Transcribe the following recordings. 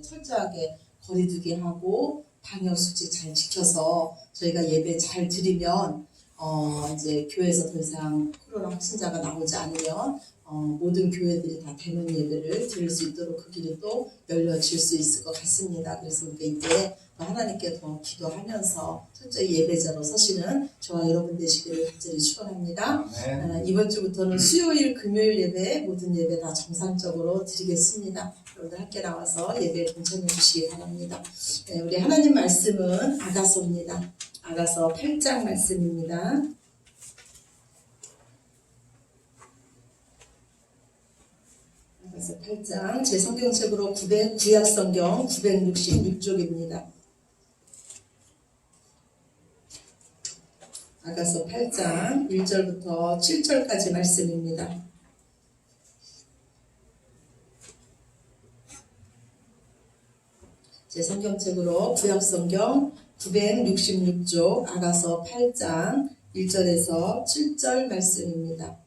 철저하게 거리두기 하고 방역 수칙 잘 지켜서 저희가 예배 잘 드리면 이제 교회에서 더 이상 코로나 확진자가 나오지 않으면 모든 교회들이 다 대면 예배를 드릴 수 있도록 그 길이 또 열려질 수 있을 것 같습니다. 그래서 우리가 이제 하나님께 더 기도하면서 철저히 예배자로 서시는 저와 여러분 되시기를 간절히 축원합니다. 이번 주부터는 수요일, 금요일 예배 모든 예배 다 정상적으로 드리겠습니다. 여러분들 함께 나와서 예배에 동참해 주시기 바랍니다. 우리 하나님 말씀은 아가서입니다. 아가서 8장 말씀입니다. 아가서 8장 제 성경책으로 구약성경 966쪽입니다. 아가서 8장 1절부터 7절까지 말씀입니다. 제 성경책으로 구약성경 966쪽 아가서 8장 1절에서 7절 말씀입니다.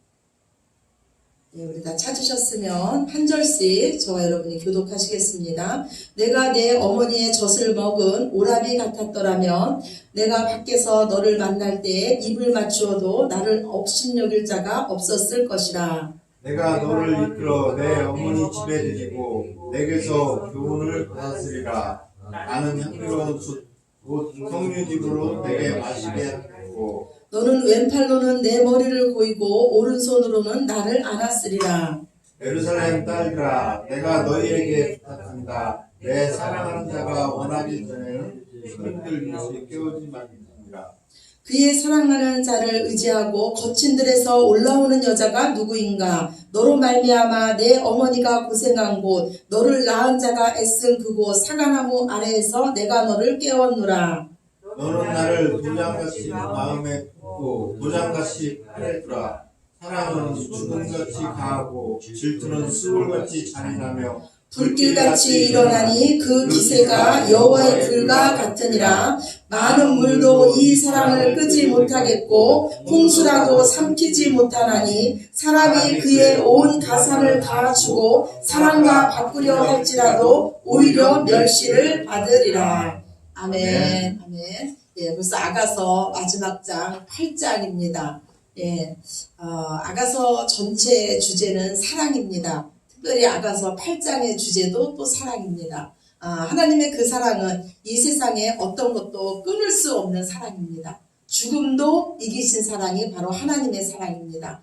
우리 다 찾으셨으면 한 절씩 저와 여러분이 교독하시겠습니다. 내가 내 어머니의 젖을 먹은 오라비 같았더라면 내가 밖에서 너를 만날 때 입을 맞추어도 나를 업신여길 자가 없었을 것이라. 내가 너를 이끌어 내 어머니 집에 데리고 내게서 교훈을 받았으리라. 나는 향기로운 숯 곧 석류집으로 내게 마시게 하고 너는 왼팔로는 내 머리를 고이고 오른손으로는 나를 안았으리라. 예루살렘 딸들아, 내가 너희에게 부탁한다. 내 사랑하는 자가 원하기 전에는 스님들 밑에 깨우지 말지니라. 그의 사랑하는 자를 의지하고 거친 들에서 올라오는 여자가 누구인가? 너로 말미암아 내 어머니가 고생한 곳, 너를 낳은 자가 애쓴 그곳 사과나무 아래에서 내가 너를 깨웠노라. 너는 나를 도장같이 마음에 품고 도장같이 팔에 두라. 사랑은 죽음같이 가하고 질투는 수월같이 잔인하며 불길같이 일어나니 그 기세가 여호와의 불과 같으니라. 많은 물도 이 사랑을 끄지 못하겠고 홍수라도 삼키지 못하나니 사람이 그의 온 가산을 다 주고 사랑과 바꾸려 할지라도 오히려 멸시를 받으리라. 아멘. 아멘. 벌써 아가서 마지막 장 8장입니다. 아가서 전체 주제는 사랑입니다. 특별히 아가서 8장의 주제도 또 사랑입니다. 하나님의 그 사랑은 이 세상에 어떤 것도 끊을 수 없는 사랑입니다. 죽음도 이기신 사랑이 바로 하나님의 사랑입니다.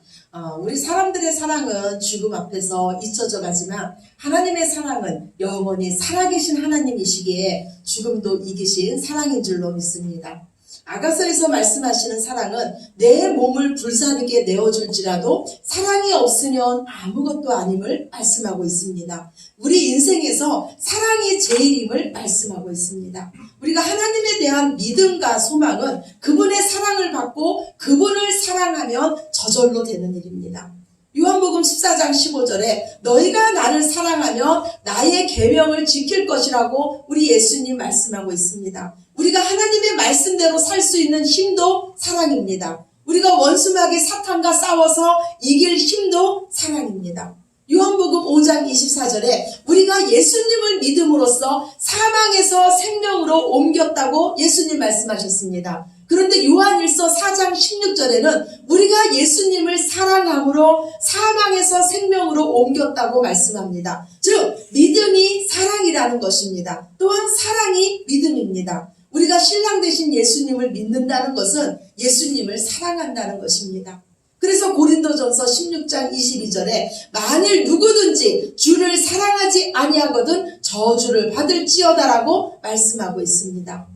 우리 사람들의 사랑은 죽음 앞에서 잊혀져 가지만 하나님의 사랑은 영원히 살아계신 하나님이시기에 죽음도 이기신 사랑인 줄로 믿습니다. 아가서에서 말씀하시는 사랑은 내 몸을 불사르게 내어줄지라도 사랑이 없으면 아무것도 아님을 말씀하고 있습니다. 우리 인생에서 사랑이 제일임을 말씀하고 있습니다. 우리가 하나님에 대한 믿음과 소망은 그분의 사랑을 받고 그분을 사랑하면 저절로 되는 일입니다. 요한복음 14장 15절에 너희가 나를 사랑하면 나의 계명을 지킬 것이라고 우리 예수님 말씀하고 있습니다. 우리가 하나님의 말씀대로 살 수 있는 힘도 사랑입니다. 우리가 원수마귀 사탄과 싸워서 이길 힘도 사랑입니다. 요한복음 5장 24절에 우리가 예수님을 믿음으로써 사망에서 생명으로 옮겼다고 예수님 말씀하셨습니다. 그런데 요한일서 4장 16절에는 우리가 예수님을 사랑함으로 사망에서 생명으로 옮겼다고 말씀합니다. 즉 믿음이 사랑이라는 것입니다. 또한 사랑이 믿음입니다. 우리가 신랑 되신 예수님을 믿는다는 것은 예수님을 사랑한다는 것입니다. 그래서 고린도전서 16장 22절에 만일 누구든지 주를 사랑하지 아니하거든 저주를 받을지어다라고 말씀하고 있습니다.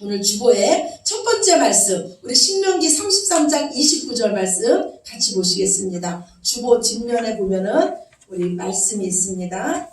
오늘 주보의 첫 번째 말씀, 우리 신명기 33장 29절 말씀 같이 보시겠습니다. 주보 뒷면에 보면은 우리 말씀이 있습니다.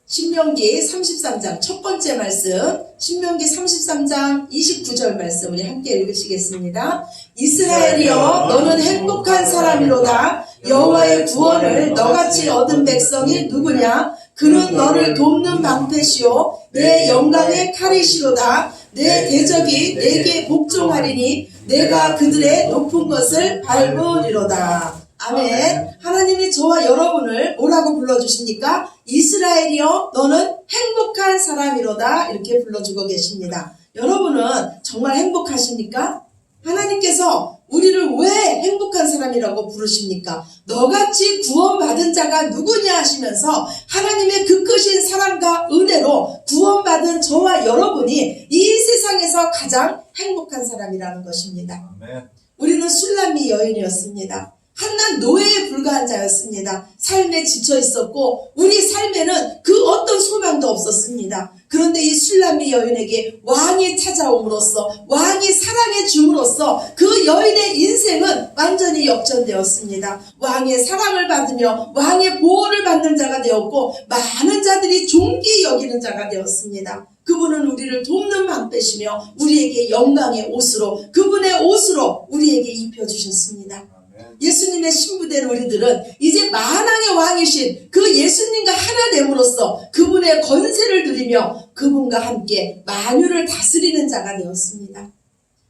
신명기 33장 첫 번째 말씀, 신명기 33장 29절 말씀 우리 함께 읽으시겠습니다. 이스라엘이여 너는 행복한 사람이로다. 여호와의 구원을 너같이 얻은 백성이 누구냐? 그는 너를 돕는 방패시오 내 영광의 칼이시로다. 내 대적이 내게 복종하리니 내가 그들의 높은 것을 밟으리로다. 아멘. 하나님이 저와 여러분을 뭐라고 불러주십니까? 이스라엘이여 너는 행복한 사람이로다 이렇게 불러주고 계십니다. 여러분은 정말 행복하십니까? 하나님께서 우리를 왜 행복한 사람이라고 부르십니까? 너같이 구원받은 자가 누구냐 하시면서 하나님의 그 크신 사랑과 은혜로 구원받은 저와 여러분이 이 세상에서 가장 행복한 사람이라는 것입니다. 아멘. 우리는 술람미 여인이었습니다. 한낱 노예에 불과한 자였습니다. 삶에 지쳐 있었고 우리 삶에는 그 어떤 소망도 없었습니다. 그런데 이 술람미 여인에게 왕이 찾아옴으로써 왕이 사랑해 줌으로써 그 여인의 인생은 완전히 역전되었습니다. 왕의 사랑을 받으며 왕의 보호를 받는 자가 되었고 많은 자들이 존귀 여기는 자가 되었습니다. 그분은 우리를 돕는 방패시며 우리에게 영광의 옷으로 그분의 옷으로 우리에게 입혀주셨습니다. 예수님의 신부된 우리들은 이제 만왕의 왕이신 그 예수님과 하나 됨으로써 그분의 권세를 누리며 그분과 함께 만유를 다스리는 자가 되었습니다.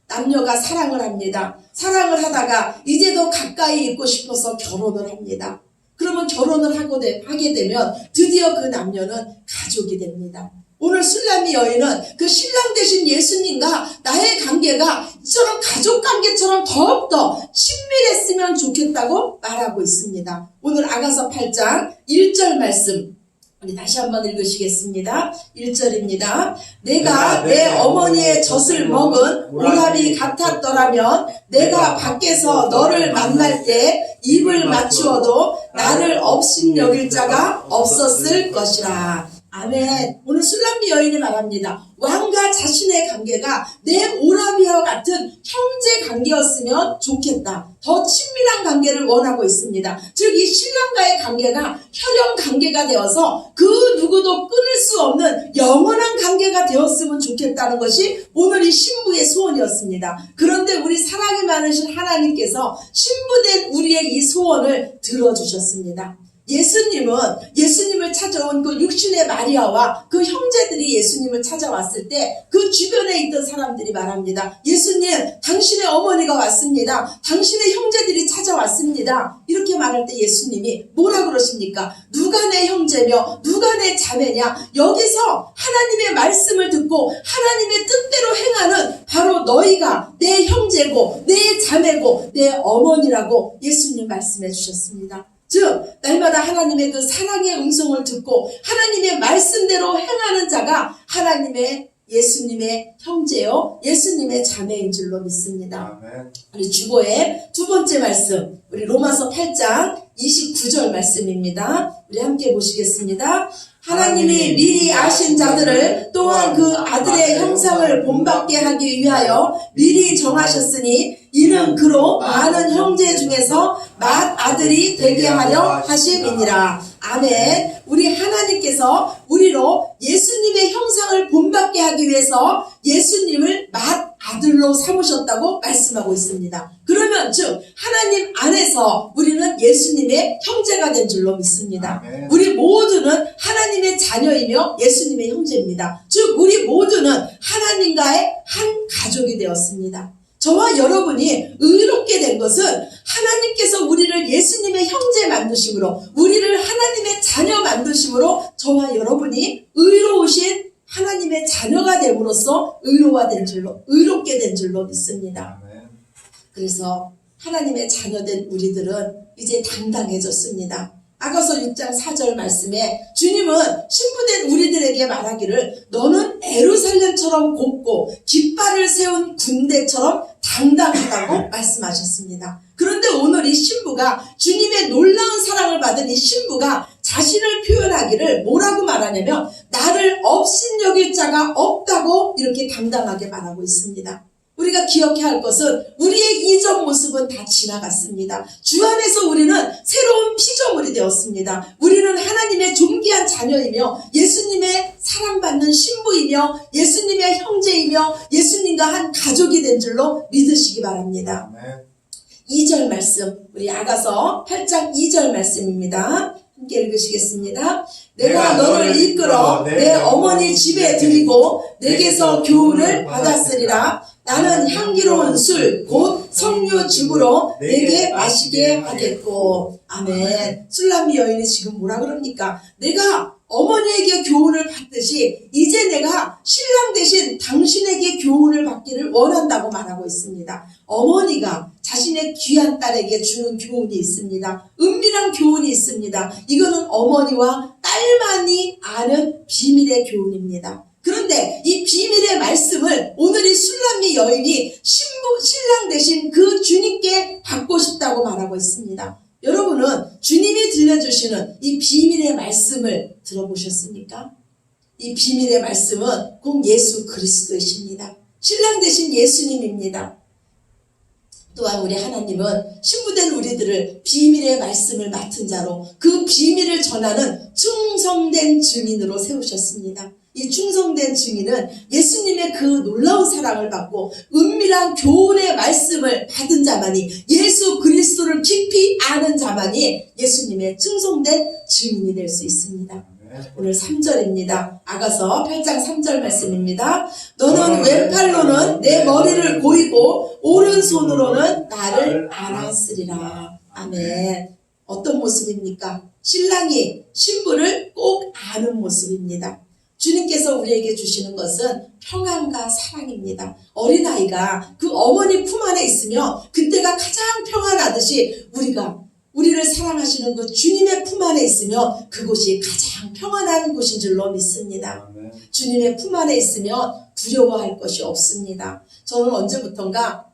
남녀가 사랑을 합니다. 사랑을 하다가 이제 더 가까이 있고 싶어서 결혼을 합니다. 그러면 결혼을 하게 되면 드디어 그 남녀는 가족이 됩니다. 오늘 술람미 여인은 그 신랑 되신 예수님과 나의 관계가 이처럼 가족 관계처럼 더욱더 친밀했으면 좋겠다고 말하고 있습니다. 오늘 아가서 8장 1절 말씀 우리 다시 한번 읽으시겠습니다. 1절입니다. 내가 내 어머니의 젖을 먹은 오라비 같았더라면 내가 밖에서 너를 만날 때 입을 맞추어도 나를 업신여길 자가 없었을 것이라. 아멘. 오늘 술람미 여인이 말합니다. 왕과 자신의 관계가 내 오라비와 같은 형제 관계였으면 좋겠다. 더 친밀한 관계를 원하고 있습니다. 즉 이 신랑과의 관계가 혈연 관계가 되어서 그 누구도 끊을 수 없는 영원한 관계가 되었으면 좋겠다는 것이 오늘 이 신부의 소원이었습니다. 그런데 우리 사랑이 많으신 하나님께서 신부된 우리의 이 소원을 들어주셨습니다. 예수님을 찾아온 그 육신의 마리아와 그 형제들이 예수님을 찾아왔을 때 그 주변에 있던 사람들이 말합니다. 예수님, 당신의 어머니가 왔습니다. 당신의 형제들이 찾아왔습니다. 이렇게 말할 때 예수님이 뭐라 그러십니까? 누가 내 형제며 누가 내 자매냐? 여기서 하나님의 말씀을 듣고 하나님의 뜻대로 행하는 바로 너희가 내 형제고 내 자매고 내 어머니라고 예수님 말씀해 주셨습니다. 즉 날마다 하나님의 그 사랑의 음성을 듣고 하나님의 말씀대로 행하는 자가 하나님의 예수님의 형제요 예수님의 자매인 줄로 믿습니다. 아멘. 우리 주보의 두 번째 말씀 우리 로마서 8장 29절 말씀입니다. 우리 함께 보시겠습니다. 하나님이 미리 아신 자들을 또한 그 아들의 형상을 본받게 하기 위하여 미리 정하셨으니 이는 그로 많은 형제 중에서 맏아들이 되게 하려 하심이니라. 아멘. 우리 하나님께서 우리로 예수님의 형상을 본받게 하기 위해서 예수님을 맏아들로 삼으셨다고 말씀하고 있습니다. 그러면 즉 하나님 안에서 우리는 예수님의 형제가 된 줄로 믿습니다. 아멘. 우리 모두는 하나님의 자녀이며 예수님의 형제입니다. 즉 우리 모두는 하나님과의 한 가족이 되었습니다. 저와 여러분이 의롭게 된 것은 하나님께서 우리를 예수님의 형제 만드심으로 우리를 하나님의 자녀 만드심으로 저와 여러분이 의로우신 하나님의 자녀가 됨으로써 의롭게 된 줄로 믿습니다. 아멘. 그래서 하나님의 자녀된 우리들은 이제 당당해졌습니다. 아가서 6장 4절 말씀에 주님은 신부된 우리들에게 말하기를 너는 예루살렘처럼 곱고 깃발을 세운 군대처럼 당당하다고 말씀하셨습니다. 그런데 오늘 이 신부가 주님의 놀라운 사랑을 받은 이 신부가 자신을 표현하기를 뭐라고 말하냐면 나를 업신여길 자가 없다고 이렇게 당당하게 말하고 있습니다. 우리가 기억해야 할 것은 우리의 이전 모습은 다 지나갔습니다. 주 안에서 우리는 새로운 피조물이 되었습니다. 우리는 하나님의 존귀한 자녀이며 예수님의 사랑받는 신부이며 예수님의 형제이며 예수님과 한 가족이 된 줄로 믿으시기 바랍니다. 아멘. 2절 말씀 우리 아가서 8장 2절 말씀입니다. 함께 읽으시겠습니다. 내가 너를 이끌어 내 어머니 집에 들이고 내게서 교훈을 받았으리라. 나는 향기로운 술 곧 석류즙으로 내게 마시게 하겠고. 아멘. 술람미 여인이 지금 뭐라 그럽니까? 내가 어머니에게 교훈을 받듯이 이제 내가 신랑 대신 당신에게 교훈을 받기를 원한다고 말하고 있습니다. 어머니가 자신의 귀한 딸에게 주는 교훈이 있습니다. 은밀한 교훈이 있습니다. 이거는 어머니와 딸만이 아는 비밀의 교훈입니다. 그런데 이 비밀의 말씀을 오늘 이 술람미 여인이 신랑 대신 그 주님께 받고 싶다고 말하고 있습니다. 여러분은 주님이 들려주시는 이 비밀의 말씀을 들어보셨습니까? 이 비밀의 말씀은 곧 예수 그리스도이십니다. 신랑 대신 예수님입니다. 또한 우리 하나님은 신부된 우리들을 비밀의 말씀을 맡은 자로 그 비밀을 전하는 충성된 증인으로 세우셨습니다. 이 충성된 증인은 예수님의 그 놀라운 사랑을 받고 은밀한 교훈의 말씀을 받은 자만이, 예수 그리스도를 깊이 아는 자만이 예수님의 충성된 증인이 될 수 있습니다. 오늘 3절입니다. 아가서 8장 3절 말씀입니다. 너는 왼팔로는 내 머리를 고이고 오른손으로는 나를 안았으리라. 아멘. 어떤 모습입니까? 신랑이 신부를 꼭 아는 모습입니다. 주님께서 우리에게 주시는 것은 평안과 사랑입니다. 어린아이가 그 어머니 품 안에 있으며 그때가 가장 평안하듯이 우리를 사랑하시는 그 주님의 품 안에 있으며 그곳이 가장 평안한 곳인 줄로 믿습니다. 주님의 품 안에 있으면 두려워할 것이 없습니다. 저는 언제부턴가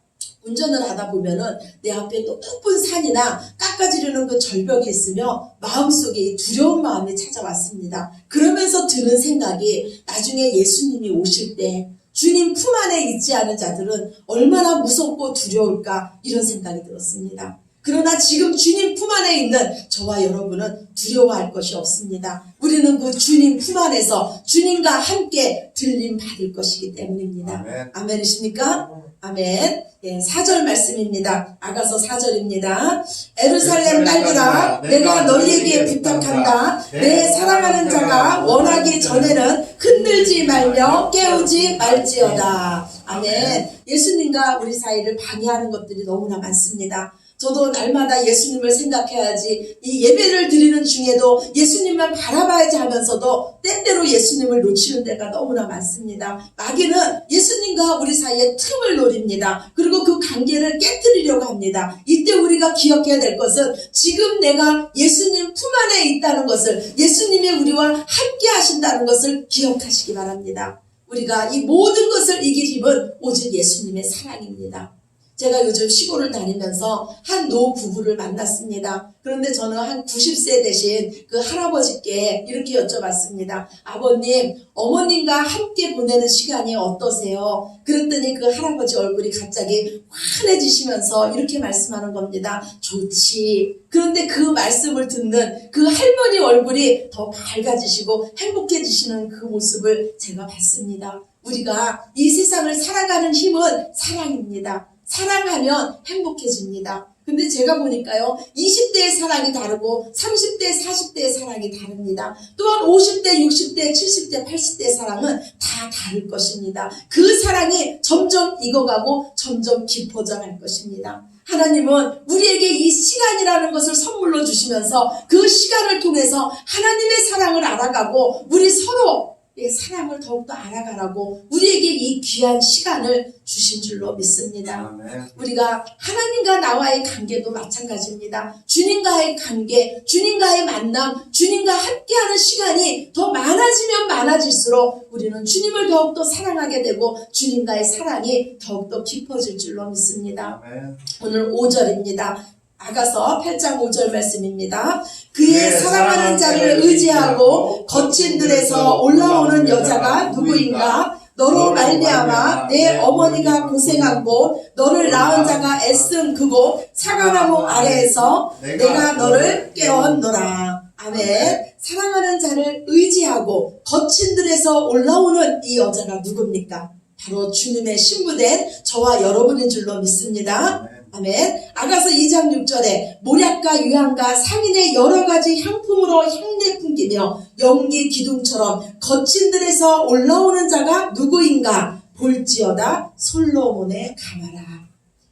운전을 하다 보면은 내 앞에 높은 산이나 깎아지르는 그 절벽이 있으며 마음속에 두려운 마음이 찾아왔습니다. 그러면서 드는 생각이 나중에 예수님이 오실 때 주님 품 안에 있지 않은 자들은 얼마나 무섭고 두려울까, 이런 생각이 들었습니다. 그러나 지금 주님 품 안에 있는 저와 여러분은 두려워할 것이 없습니다. 우리는 그 주님 품 안에서 주님과 함께 들림 받을 것이기 때문입니다. 아멘. 아멘이십니까? 아멘. 예, 4절 말씀입니다. 아가서 4절입니다. 에루살렘 딸들아, 내가 너희에게 부탁한다. 내 사랑하는 자가 원하기 전에는 흔들지 말며 깨우지 말지어다. 아멘. 예수님과 우리 사이를 방해하는 것들이 너무나 많습니다. 저도 날마다 예수님을 생각해야지, 이 예배를 드리는 중에도 예수님만 바라봐야지 하면서도 때때로 예수님을 놓치는 데가 너무나 많습니다. 마귀는 예수님과 우리 사이에 틈을 노립니다. 그리고 그 관계를 깨뜨리려고 합니다. 이때 우리가 기억해야 될 것은 지금 내가 예수님 품 안에 있다는 것을, 예수님이 우리와 함께 하신다는 것을 기억하시기 바랍니다. 우리가 이 모든 것을 이길 힘은 오직 예수님의 사랑입니다. 제가 요즘 시골을 다니면서 한 노 부부를 만났습니다. 그런데 저는 한 90세 되신 그 할아버지께 이렇게 여쭤봤습니다. 아버님, 어머님과 함께 보내는 시간이 어떠세요? 그랬더니 그 할아버지 얼굴이 갑자기 환해지시면서 이렇게 말씀하는 겁니다. 좋지. 그런데 그 말씀을 듣는 그 할머니 얼굴이 더 밝아지시고 행복해지시는 그 모습을 제가 봤습니다. 우리가 이 세상을 살아가는 힘은 사랑입니다. 사랑하면 행복해집니다. 근데 제가 보니까요, 20대의 사랑이 다르고 30대, 40대의 사랑이 다릅니다. 또한 50대, 60대, 70대, 80대의 사랑은 다 다를 것입니다. 그 사랑이 점점 익어가고 점점 깊어져 갈 것입니다. 하나님은 우리에게 이 시간이라는 것을 선물로 주시면서 그 시간을 통해서 하나님의 사랑을 알아가고 우리 서로 사랑을 더욱더 알아가라고 우리에게 이 귀한 시간을 주신 줄로 믿습니다. 아멘. 우리가 하나님과 나와의 관계도 마찬가지입니다. 주님과의 관계, 주님과의 만남, 주님과 함께하는 시간이 더 많아지면 많아질수록 우리는 주님을 더욱더 사랑하게 되고 주님과의 사랑이 더욱더 깊어질 줄로 믿습니다. 아멘. 오늘 5절입니다. 아가서 8장 5절 말씀입니다. 그의 사랑하는 자를 의지하고 거친 들에서 올라오는 여자가 누구인가? 너로 말미암아 내 어머니가 고생한 곳, 너를 낳은 자가 애쓴 그곳 사과나무 아래에서 내가 너를 깨웠노라. 아멘. 사랑하는 자를 의지하고 거친 들에서 올라오는 이 여자가 누굽니까? 바로 주님의 신부된 저와 여러분인 줄로 믿습니다. 아멘. 아가서 2장 6절에 모략과 유향과 상인의 여러 가지 향품으로 향내 풍기며 연기 기둥처럼 거친 들에서 올라오는 자가 누구인가? 볼지어다 솔로몬의 가마라.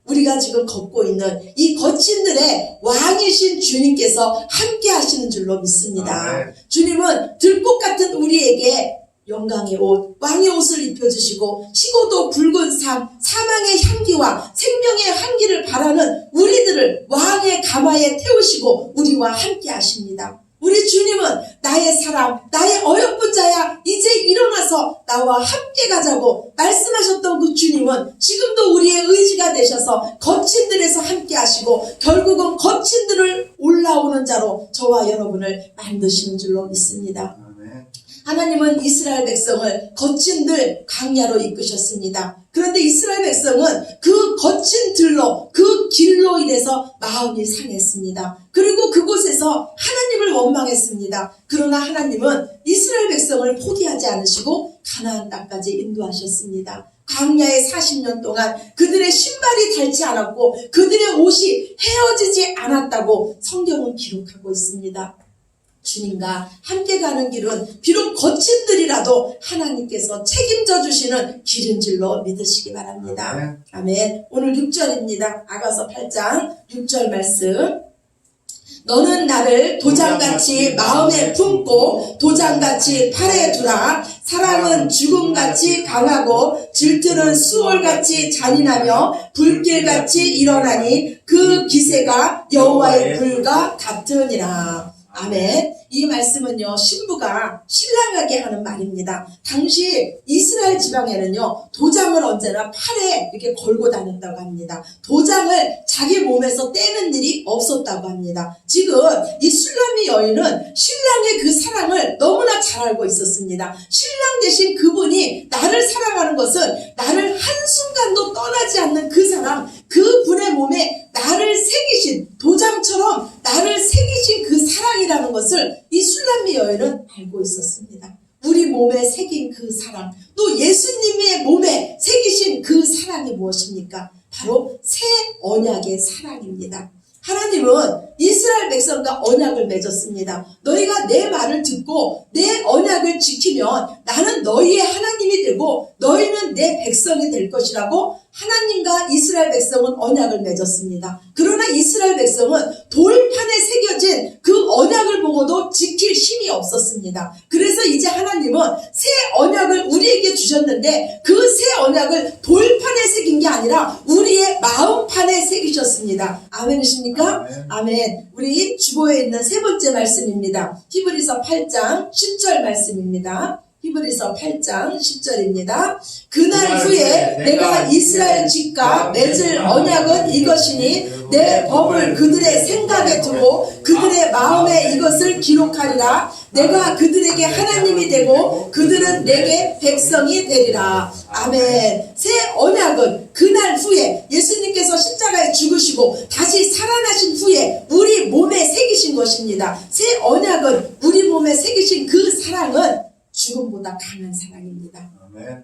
우리가 지금 걷고 있는 이 거친들의 왕이신 주님께서 함께 하시는 줄로 믿습니다. 주님은 들꽃 같은 우리에게 영광의 옷, 왕의 옷을 입혀주시고 식어도 붉은 삶, 사망의 향기와 생명의 향기를 바라는 우리들을 왕의 가마에 태우시고 우리와 함께 하십니다. 우리 주님은 나의 사람, 나의 어여쁜 자야, 이제 일어나서 나와 함께 가자고 말씀하셨던 그 주님은 지금도 우리의 의지가 되셔서 거친들에서 함께 하시고 결국은 거친들을 올라오는 자로 저와 여러분을 만드시는 줄로 믿습니다. 하나님은 이스라엘 백성을 거친들 광야로 이끄셨습니다. 그런데 이스라엘 백성은 그 거친 들로, 그 길로 인해서 마음이 상했습니다. 그리고 그곳에서 하나님을 원망했습니다. 그러나 하나님은 이스라엘 백성을 포기하지 않으시고 가나안 땅까지 인도하셨습니다. 광야에 40년 동안 그들의 신발이 닳지 않았고 그들의 옷이 헤어지지 않았다고 성경은 기록하고 있습니다. 주님과 함께 가는 길은 비록 거친들이라도 하나님께서 책임져 주시는 길인 줄로 믿으시기 바랍니다. 아멘. 오늘 6절입니다. 아가서 8장 6절 말씀. 너는 나를 도장같이 마음에 품고 도장같이 팔에 두라. 사랑은 죽음같이 강하고 질투는 수월같이 잔인하며 불길같이 일어나니 그 기세가 여호와의 불과 같으니라. 아멘. 이 말씀은요, 신부가 신랑에게 하는 말입니다. 당시 이스라엘 지방에는요, 도장을 언제나 팔에 이렇게 걸고 다녔다고 합니다. 도장을 자기 몸에서 떼는 일이 없었다고 합니다. 지금 이 술라미 여인은 신랑의 그 사랑을 너무나 잘 알고 있었습니다. 신랑 대신 그분이 나를 사랑하는 것은 나를 한순간도 떠나지 않는 그 사랑, 그분의 몸에 나를 새기신, 도장처럼 나를 새기신 그 사랑이라는 것을 이 술람미 여인은 알고 있었습니다. 우리 몸에 새긴 그 사랑, 또 예수님의 몸에 새기신 그 사랑이 무엇입니까? 바로 새 언약의 사랑입니다. 하나님은 이스라엘 백성과 언약을 맺었습니다. 너희가 내 말을 듣고 내 언약을 지키면 나는 너희의 하나님이 되고 너희는 내 백성이 될 것이라고 하나님과 이스라엘 백성은 언약을 맺었습니다. 그러나 이스라엘 백성은 돌판에 새겨진 그 언약을 보고도 지킬 힘이 없었습니다. 그래서 이제 하나님은 새 언약을 우리에게 주셨는데 그 새 언약을 돌판에 새긴 게 아니라 우리의 마음판에 새기셨습니다. 아멘이십니까? 아멘. 우리 주보에 있는 세 번째 말씀입니다. 히브리서 8장 10절 말씀입니다. 히브리서 8장 10절입니다. 그날 후에 내가 이스라엘 집과 맺을 언약은 이것이니 내 법을 그들의 생각에 두고 그들의 마음에 이것을 기록하리라. 내가 그들에게 하나님이 되고 그들은 내게 백성이 되리라. 아멘. 새 언약은 그날 후에 예수님께서 십자가에 죽으시고 다시 살아나신 후에 우리 몸에 새기신 것입니다. 새 언약은 우리 몸에 새기신 그 사랑은 죽음보다 강한 사랑입니다.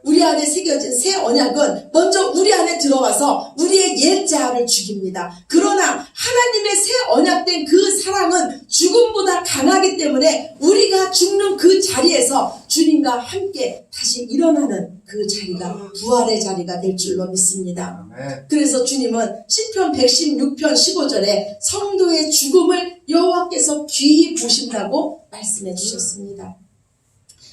우리 안에 새겨진 새 언약은 먼저 우리 안에 들어와서 우리의 옛 자아를 죽입니다. 그러나 하나님의 새 언약된 그 사랑은 죽음보다 강하기 때문에 우리가 죽는 그 자리에서 주님과 함께 다시 일어나는 그 자리가 부활의 자리가 될 줄로 믿습니다. 그래서 주님은 시편 116편 15절에 성도의 죽음을 여호와께서 귀히 보신다고 말씀해 주셨습니다.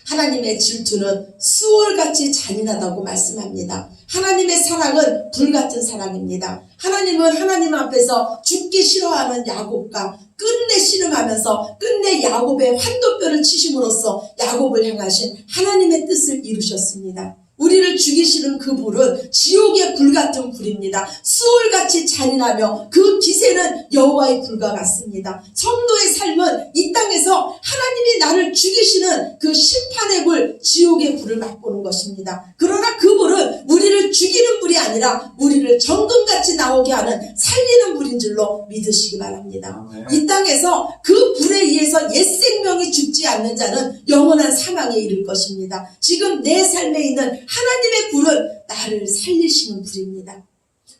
하나님의 질투는 수월같이 잔인하다고 말씀합니다. 하나님의 사랑은 불같은 사랑입니다. 하나님은 하나님 앞에서 죽기 싫어하는 야곱과 끝내 씨름하면서 끝내 야곱의 환도뼈를 치심으로써 야곱을 향하신 하나님의 뜻을 이루셨습니다. 우리를 죽이시는 그 불은 지옥의 불 같은 불입니다. 수월같이 잔인하며 그 기세는 여호와의 불과 같습니다. 성도의 삶은 이 땅에서 하나님이 나를 죽이시는 그 심판의 불, 지옥의 불을 맛보는 것입니다. 그러나 그 불은 우리를 죽이는 불이 아니라 우리를 정금같이 나오게 하는 살리는 불인 줄로 믿으시기 바랍니다. 이 땅에서 그 불에 의해서 옛 생명이 죽지 않는 자는 영원한 사망에 이를 것입니다. 지금 내 삶에 있는 하나님의 불은 나를 살리시는 불입니다.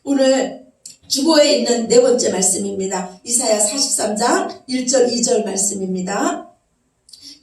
오늘 주보에 있는 네 번째 말씀입니다. 이사야 43장 1절 2절 말씀입니다.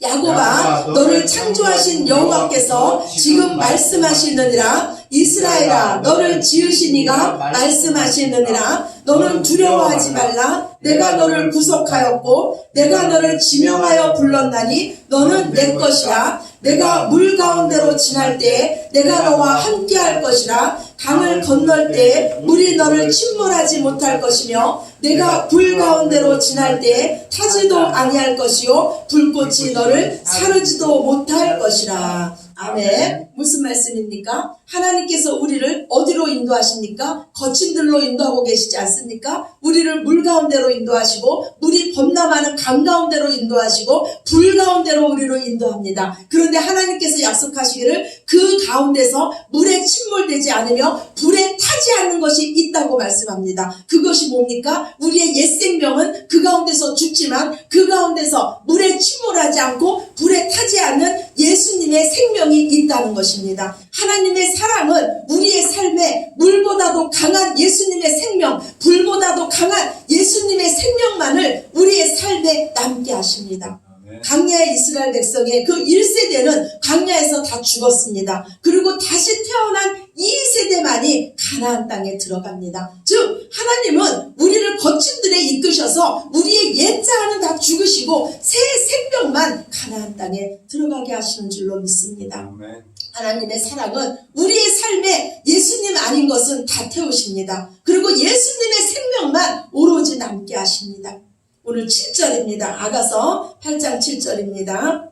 야곱아 너를 창조하신 여호와께서 지금 말씀하시느니라. 이스라엘아 너를 지으신 이가 말씀하시느니라. 너는 두려워하지 말라. 내가 너를 구속하였고 내가 너를 지명하여 불렀나니 너는 내 것이라. 내가 물 가운데로 지날 때에 내가 너와 함께 할 것이라. 강을 건널 때에 물이 너를 침몰하지 못할 것이며 내가 불 가운데로 지날 때에 타지도 아니할 것이요 불꽃이 너를 사르지도 못할 것이라. 아멘. 무슨 말씀입니까? 하나님께서 우리를 어디로 인도하십니까? 거친 들로 인도하고 계시지 않습니까? 우리를 물 가운데로 인도하시고 물이 범람하는 강 가운데로 인도하시고 불 가운데로 우리를 인도합니다. 그런데 하나님께서 약속하시기를 그 가운데서 물에 침몰되지 않으며 불에 타지 않는 것이 있다고 말씀합니다. 그것이 뭡니까? 우리의 옛 생명은 그 가운데서 죽지만 그 가운데서 물에 침몰하지 않고 불에 타지 않는 예수님의 생명이 있다는 것입니다. 하나님의 사랑은 우리의 삶에 물보다도 강한 예수님의 생명, 불보다도 강한 예수님의 생명만을 우리의 삶에 남게 하십니다. 광야의 이스라엘 백성의 그 1세대는 광야에서 다 죽었습니다. 그리고 다시 태어난 2세대만이 가나안 땅에 들어갑니다. 즉 하나님은 우리를 거친 들에 이끄셔서 우리의 옛자는 다 죽으시고 새 생명만 가나안 땅에 들어가게 하시는 줄로 믿습니다. 하나님의 사랑은 우리의 삶에 예수님 아닌 것은 다 태우십니다. 그리고 예수님의 생명만 오로지 남게 하십니다. 오늘 7절입니다. 아가서 8장 7절입니다.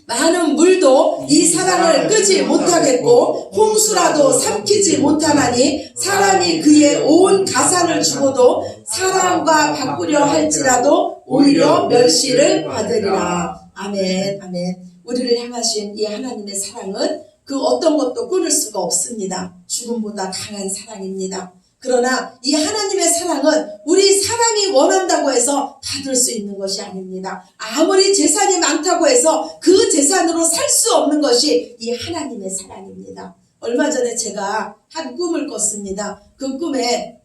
많은 물도 이 사랑을 끄지 못하겠고 홍수라도 삼키지 못하나니 사람이 그의 온 가산을 주고도 사랑과 바꾸려 할지라도 오히려 멸시를 받으리라. 아멘. 아멘. 우리를 향하신 이 하나님의 사랑은 그 어떤 것도 끊을 수가 없습니다. 죽음보다 강한 사랑입니다. 그러나 이 하나님의 사랑은 우리 사람이 원한다고 해서 받을 수 있는 것이 아닙니다. 아무리 재산이 많다고 해서 그 재산으로 살 수 없는 것이 이 하나님의 사랑입니다. 얼마 전에 제가 한 꿈을 꿨습니다. 그 꿈에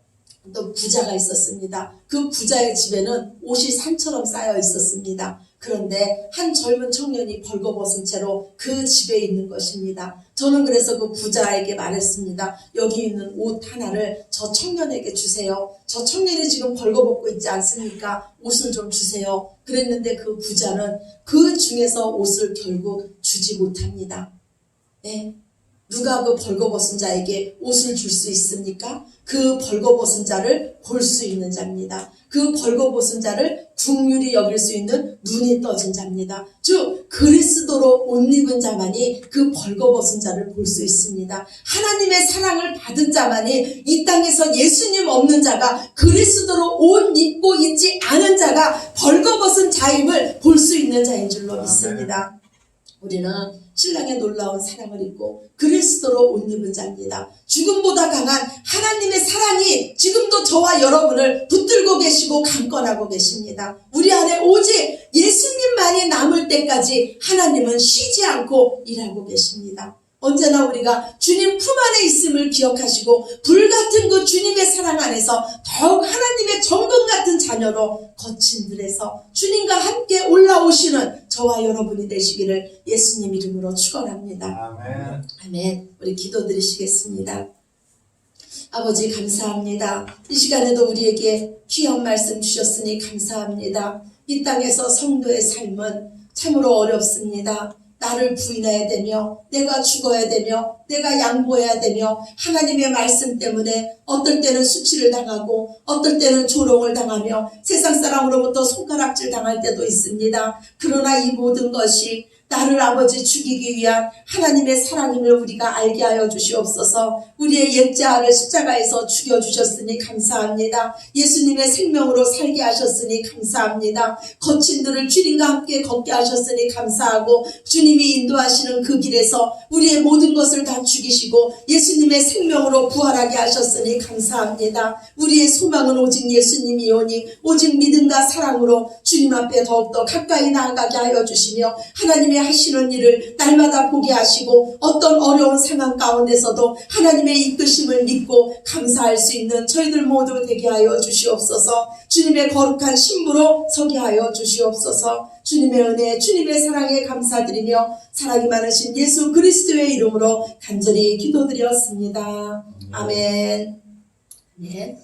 또 부자가 있었습니다. 그 부자의 집에는 옷이 산처럼 쌓여 있었습니다. 그런데 한 젊은 청년이 벌거벗은 채로 그 집에 있는 것입니다. 저는 그래서 그 부자에게 말했습니다. 여기 있는 옷 하나를 저 청년에게 주세요. 저 청년이 지금 벌거벗고 있지 않습니까? 옷을 좀 주세요. 그랬는데 그 부자는 그 중에서 옷을 결국 주지 못합니다. 네. 누가 그 벌거벗은 자에게 옷을 줄 수 있습니까? 그 벌거벗은 자를 볼 수 있는 자입니다. 그 벌거벗은 자를 국률이 여길 수 있는 눈이 떠진 자입니다. 즉 그리스도로 옷 입은 자만이 그 벌거벗은 자를 볼 수 있습니다. 하나님의 사랑을 받은 자만이 이 땅에서 예수님 없는 자가 그리스도로 옷 입고 있지 않은 자가 벌거벗은 자임을 볼 수 있는 자인 줄로 믿습니다. 우리는 신랑의 놀라운 사랑을 입고 그리스도로 옷 입은 자입니다. 죽음보다 강한 하나님의 사랑이 지금도 저와 여러분을 붙들고 계시고 강권하고 계십니다. 우리 안에 오직 예수님만이 남을 때까지 하나님은 쉬지 않고 일하고 계십니다. 언제나 우리가 주님 품 안에 있음을 기억하시고 불같은 그 주님의 사랑 안에서 더욱 하나님의 정금 같은 자녀로 거친 들에서 주님과 함께 올라오시는 저와 여러분이 되시기를 예수님 이름으로 축원합니다. 아멘. 아멘. 우리 기도드리시겠습니다. 아버지 감사합니다. 이 시간에도 우리에게 귀한 말씀 주셨으니 감사합니다. 이 땅에서 성도의 삶은 참으로 어렵습니다. 나를 부인해야 되며 내가 죽어야 되며 내가 양보해야 되며 하나님의 말씀 때문에 어떨 때는 수치를 당하고 어떨 때는 조롱을 당하며 세상 사람으로부터 손가락질 당할 때도 있습니다. 그러나 이 모든 것이 나를 아버지 죽이기 위한 하나님의 사랑임을 우리가 알게 하여 주시옵소서. 우리의 옛자아를 십자가에서 죽여주셨으니 감사합니다. 예수님의 생명으로 살게 하셨으니 감사합니다. 거친 들을 주님과 함께 걷게 하셨으니 감사하고 주님이 인도하시는 그 길에서 우리의 모든 것을 다 죽이시고 예수님의 생명으로 부활하게 하셨으니 감사합니다. 우리의 소망은 오직 예수님이오니 오직 믿음과 사랑으로 주님 앞에 더욱더 가까이 나아가게 하여 주시며 하나님의 하시는 일을 날마다 보게 하시고 어떤 어려운 상황 가운데서도 하나님의 이끄심을 믿고 감사할 수 있는 저희들 모두 되게 하여 주시옵소서. 주님의 거룩한 신부로 서게 하여 주시옵소서. 주님의 은혜, 주님의 사랑에 감사드리며 사랑이 많으신 예수 그리스도의 이름으로 간절히 기도드렸습니다. 아멘. 네.